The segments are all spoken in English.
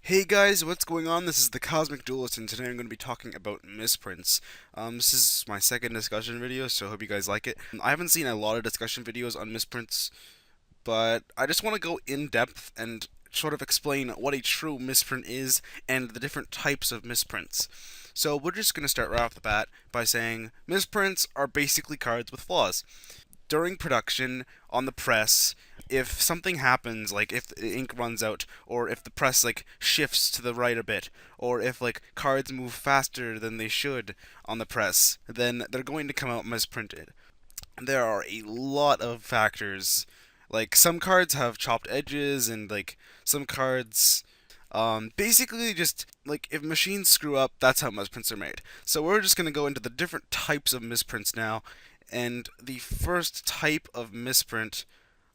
Hey guys, what's going on? This is the Cosmic Duelist, and today I'm going to be talking about misprints. This is my second discussion video, so I hope you guys like it. I haven't seen a lot of discussion videos on misprints, but I just want to go in depth and sort of explain what a true misprint is and the different types of misprints. So we're just going to start right off the bat by saying misprints are basically cards with flaws. During production, on the press, if something happens, like if the ink runs out, or if the press like shifts to the right a bit, or if like cards move faster than they should on the press, then they're going to come out misprinted. There are a lot of factors. Like some cards have chopped edges, and like some cards basically just like if machines screw up, that's how misprints are made. So we're just gonna go into the different types of misprints now, and the first type of misprint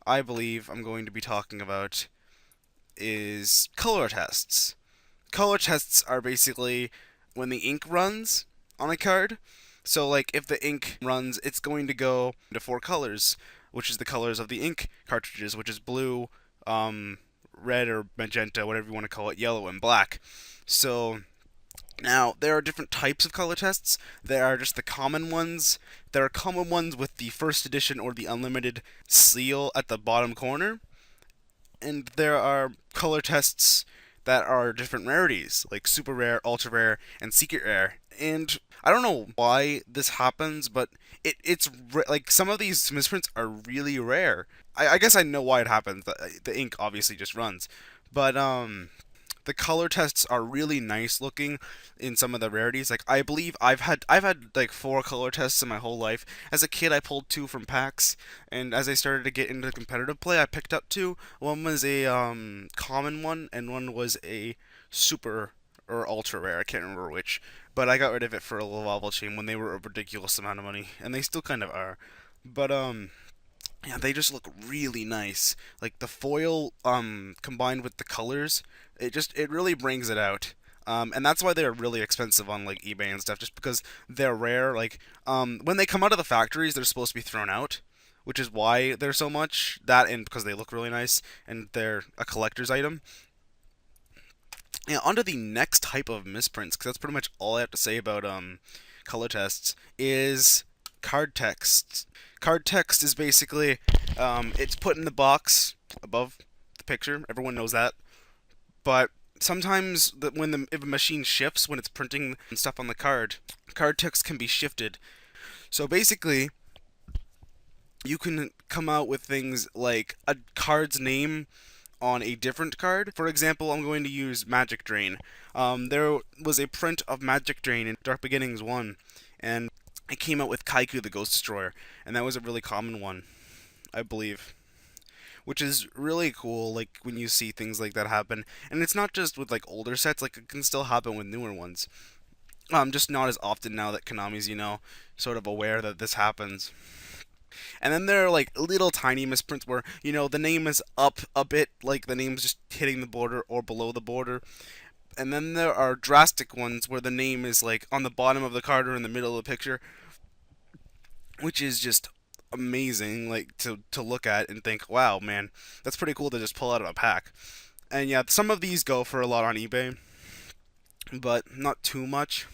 I believe I'm going to be talking about is color tests. Color tests are basically when the ink runs on a card. So, like, if the ink runs, it's going to go into four colors, which is the colors of the ink cartridges, which is blue, red or magenta, whatever you want to call it, yellow, and black. So, now, there are different types of color tests. There are just the common ones. There are common ones with the first edition or the unlimited seal at the bottom corner. And there are color tests that are different rarities, like super rare, ultra rare, and secret rare. And I don't know why this happens, but like some of these misprints are really rare. I guess I know why it happens. The ink obviously just runs, but the color tests are really nice looking in some of the rarities. Like I believe I've had like four color tests in my whole life. As a kid, I pulled two from packs, and as I started to get into competitive play, I picked up two. One was a common one, and one was a super or ultra rare. I can't remember which, but I got rid of it for a little Lava Chain when they were a ridiculous amount of money, and they still kind of are. But yeah, they just look really nice. Like the foil, combined with the colors, it really brings it out. And that's why they're really expensive on like eBay and stuff, just because they're rare. Like, when they come out of the factories, they're supposed to be thrown out, which is why they're so much. That and because they look really nice and they're a collector's item. Yeah, onto the next type of misprints, because that's pretty much all I have to say about color tests, is card text. Card text is basically it's put in the box above the picture. Everyone knows that. But sometimes if a machine shifts when it's printing stuff on the card text can be shifted. So basically, you can come out with things like a card's name on a different card. For example, I'm going to use Magic Drain. There was a print of Magic Drain in Dark Beginnings 1, and it came out with Kaiku the Ghost Destroyer, and that was a really common one, I believe. Which is really cool, like when you see things like that happen. And it's not just with like older sets, like it can still happen with newer ones. Just not as often now that Konami's, sort of aware that this happens. And then there are like little tiny misprints where, the name is up a bit, like the name's just hitting the border or below the border. And then there are drastic ones where the name is like on the bottom of the card or in the middle of the picture, which is just amazing, like to look at and think, wow, man, that's pretty cool to just pull out of a pack. And yeah, some of these go for a lot on eBay, but not too much.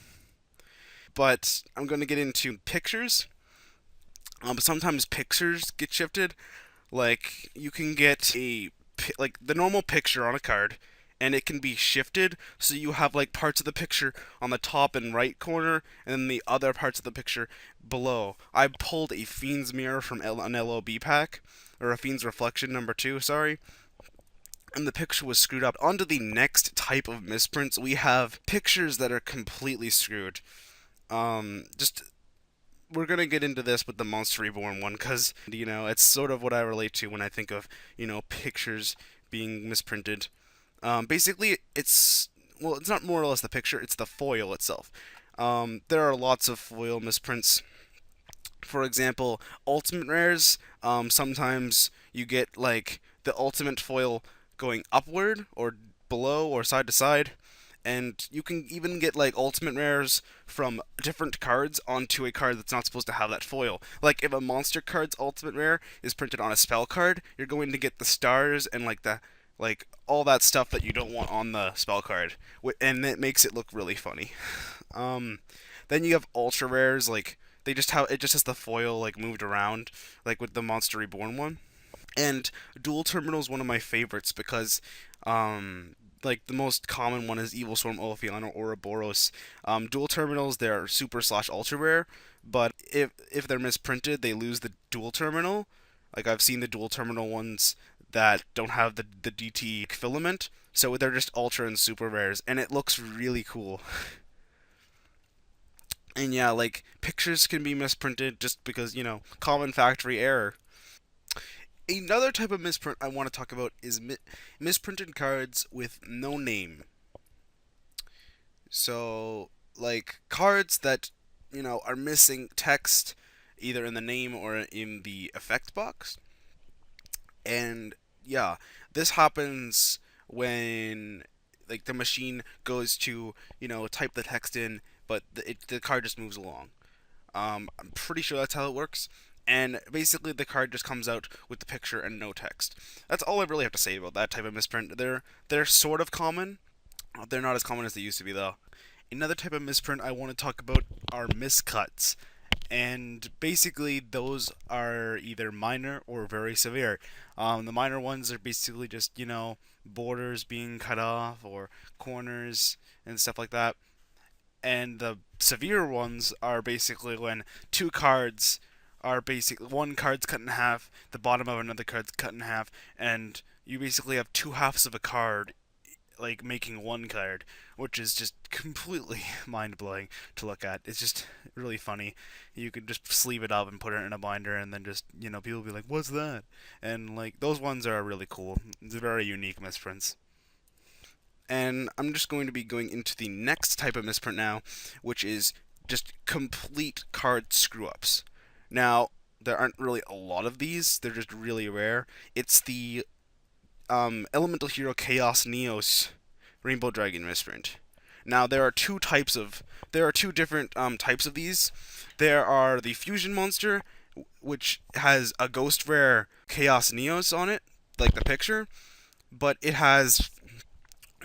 But I'm going to get into pictures. Sometimes pictures get shifted. Like you can get like the normal picture on a card, and it can be shifted so you have like parts of the picture on the top and right corner, and then the other parts of the picture below. I pulled a Fiend's Mirror from an LOB pack, or a Fiend's Reflection number 2, sorry, and the picture was screwed up. Onto the next type of misprints, we have pictures that are completely screwed. Just we're gonna get into this with the Monster Reborn one, because it's sort of what I relate to when I think of pictures being misprinted. Basically, it's not more or less the picture; it's the foil itself. There are lots of foil misprints. For example, ultimate rares. Sometimes you get like the ultimate foil going upward or below or side to side, and you can even get like ultimate rares from different cards onto a card that's not supposed to have that foil. Like if a monster card's ultimate rare is printed on a spell card, you're going to get the stars and like like all that stuff that you don't want on the spell card, and it makes it look really funny. Um, then you have ultra rares, like they just have it just has the foil like moved around, like with the Monster Reborn one. And dual terminal is one of my favorites because, like the most common one is Evil Storm Ophion or Ouroboros. Dual terminals they're super slash ultra rare, but if they're misprinted, they lose the dual terminal. Like I've seen the dual terminal ones that don't have the DT filament, so they're just ultra and super rares, and it looks really cool. And yeah, like pictures can be misprinted just because common factory error. Another type of misprint I want to talk about is misprinted cards with no name. So, like cards that, are missing text either in the name or in the effect box. And yeah, this happens when like the machine goes to, type the text in, but the card just moves along. I'm pretty sure that's how it works. And basically, the card just comes out with the picture and no text. That's all I really have to say about that type of misprint. They're sort of common. They're not as common as they used to be, though. Another type of misprint I want to talk about are miscuts. And basically, those are either minor or very severe. The minor ones are basically just, borders being cut off or corners and stuff like that. And the severe ones are basically when two cards are basically one card's cut in half, the bottom of another card's cut in half, and you basically have two halves of a card like making one card, which is just completely mind blowing to look at. It's just really funny. You could just sleeve it up and put it in a binder, and then just people be like, "What's that?" And like those ones are really cool. It's very unique misprints. And I'm just going to be going into the next type of misprint now, which is just complete card screw ups. Now, there aren't really a lot of these, they're just really rare. It's the Elemental Hero Chaos Neos Rainbow Dragon misprint. Now, there are two different types of these. There are the Fusion Monster, which has a ghost rare Chaos Neos on it, like the picture, but it has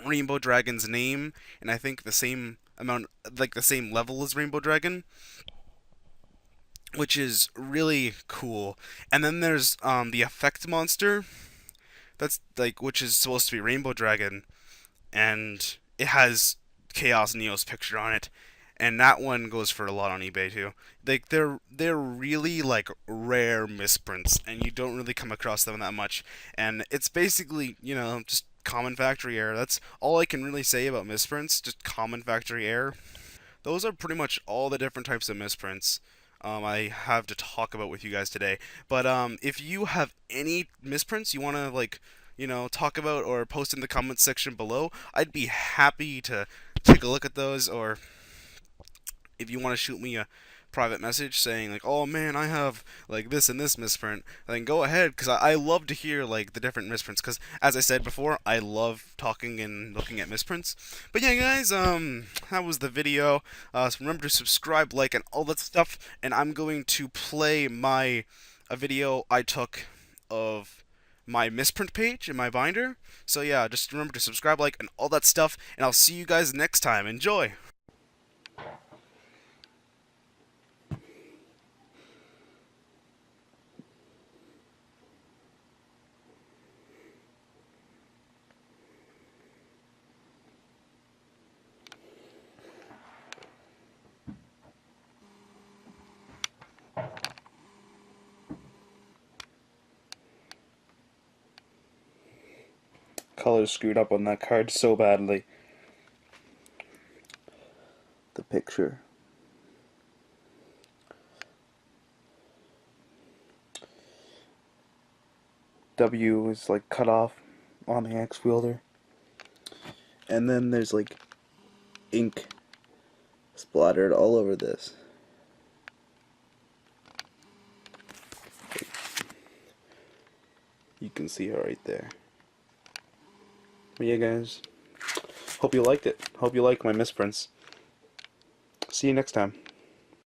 Rainbow Dragon's name, and I think the same amount, like the same level as Rainbow Dragon, which is really cool. And then there's the Effect Monster, that's like which is supposed to be Rainbow Dragon, and it has Chaos Neo's picture on it, and that one goes for a lot on eBay too. Like they're really like rare misprints, and you don't really come across them that much. And it's basically just common factory error. That's all I can really say about misprints. Just common factory error. Those are pretty much all the different types of misprints I have to talk about with you guys today. But if you have any misprints you want to talk about or post in the comments section below, I'd be happy to take a look at those. Or if you want to shoot me a private message saying like, "Oh man, I have like this and this misprint," then go ahead because I love to hear like the different misprints. Because as I said before, I love talking and looking at misprints. But yeah, guys, that was the video. So remember to subscribe, like, and all that stuff. And I'm going to play a video I took of my misprint page in my binder. So yeah, just remember to subscribe, like, and all that stuff. And I'll see you guys next time. Enjoy. Colors screwed up on that card so badly. The picture. W is like cut off on the X wielder. And then there's like ink splattered all over this. You can see it right there. But yeah, guys, hope you liked it. Hope you like my misprints. See you next time.